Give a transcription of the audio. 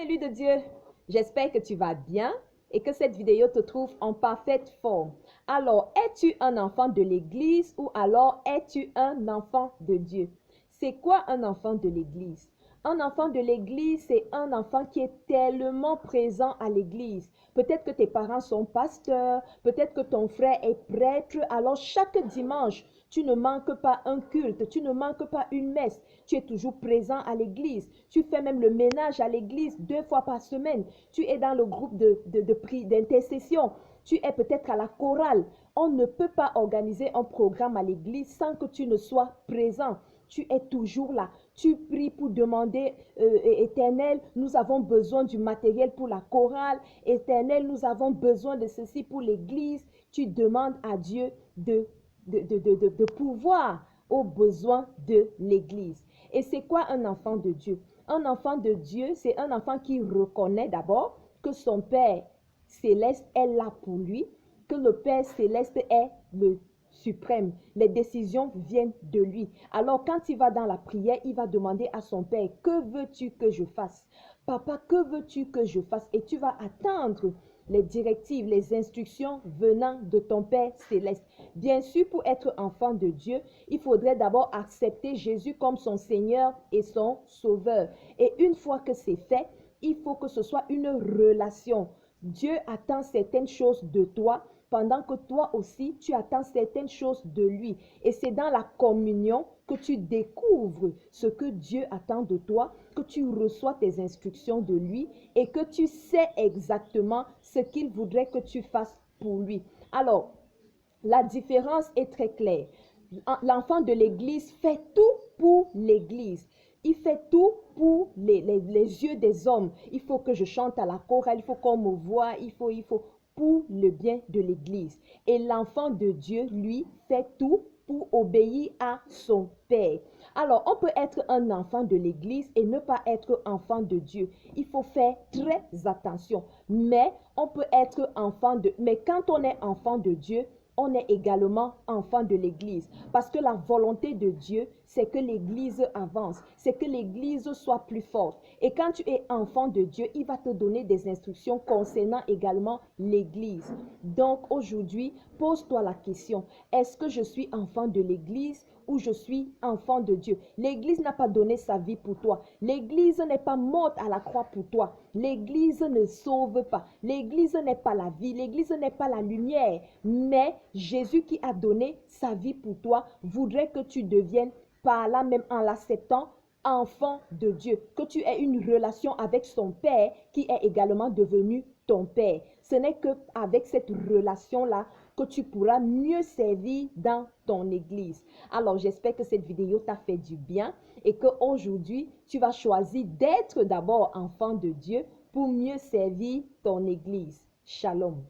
Salut de Dieu, j'espère que tu vas bien et que cette vidéo te trouve en parfaite forme. Alors, es-tu un enfant de l'Église ou alors es-tu un enfant de Dieu? C'est quoi un enfant de l'Église? Un enfant de l'Église, c'est un enfant qui est tellement présent à l'Église. Peut-être que tes parents sont pasteurs, peut-être que ton frère est prêtre. Alors, chaque dimanche, tu ne manques pas un culte, tu ne manques pas une messe. Tu es toujours présent à l'église. Tu fais même le ménage à l'église 2 fois par semaine. Tu es dans le groupe d'intercession. Tu es peut-être à la chorale. On ne peut pas organiser un programme à l'église sans que tu ne sois présent. Tu es toujours là. Tu pries pour demander, Éternel, nous avons besoin du matériel pour la chorale. Éternel, nous avons besoin de ceci pour l'église. Tu demandes à Dieu de pouvoir aux besoins de l'église. Et c'est quoi un enfant de Dieu? Un enfant de Dieu, c'est un enfant qui reconnaît d'abord que son Père céleste est là pour lui, que le Père céleste est le suprême. Les décisions viennent de lui. Alors quand il va dans la prière, il va demander à son Père, que veux-tu que je fasse? Papa, que veux-tu que je fasse? Et tu vas attendre les directives, les instructions venant de ton Père céleste. Bien sûr, pour être enfant de Dieu, il faudrait d'abord accepter Jésus comme son Seigneur et son Sauveur. Et une fois que c'est fait, il faut que ce soit une relation. Dieu attend certaines choses de toi, pendant que toi aussi, tu attends certaines choses de lui. Et c'est dans la communion que tu découvres ce que Dieu attend de toi, que tu reçois tes instructions de lui et que tu sais exactement ce qu'il voudrait que tu fasses pour lui. Alors, la différence est très claire. L'enfant de l'Église fait tout pour l'Église. Il fait tout pour les yeux des hommes. Il faut que je chante à la chorale, il faut qu'on me voie, il faut pour le bien de l'Église. Et l'enfant de Dieu, lui, fait tout pour obéir à son Père. Alors, on peut être un enfant de l'Église et ne pas être enfant de Dieu. Il faut faire très attention. Mais on peut être mais quand on est enfant de Dieu, on est également enfant de l'Église. Parce que la volonté de Dieu, c'est que l'Église avance, c'est que l'Église soit plus forte. Et quand tu es enfant de Dieu, il va te donner des instructions concernant également l'Église. Donc aujourd'hui, pose-toi la question, est-ce que je suis enfant de l'Église ou je suis enfant de Dieu? L'Église n'a pas donné sa vie pour toi. L'Église n'est pas morte à la croix pour toi. L'Église ne sauve pas. L'Église n'est pas la vie. L'Église n'est pas la lumière. Mais Jésus qui a donné sa vie pour toi voudrait que tu deviennes, par là même en l'acceptant, enfant de Dieu, que tu aies une relation avec son Père qui est également devenu ton Père. Ce n'est qu'avec cette relation-là que tu pourras mieux servir dans ton église. Alors, j'espère que cette vidéo t'a fait du bien et qu'aujourd'hui, tu vas choisir d'être d'abord enfant de Dieu pour mieux servir ton église. Shalom.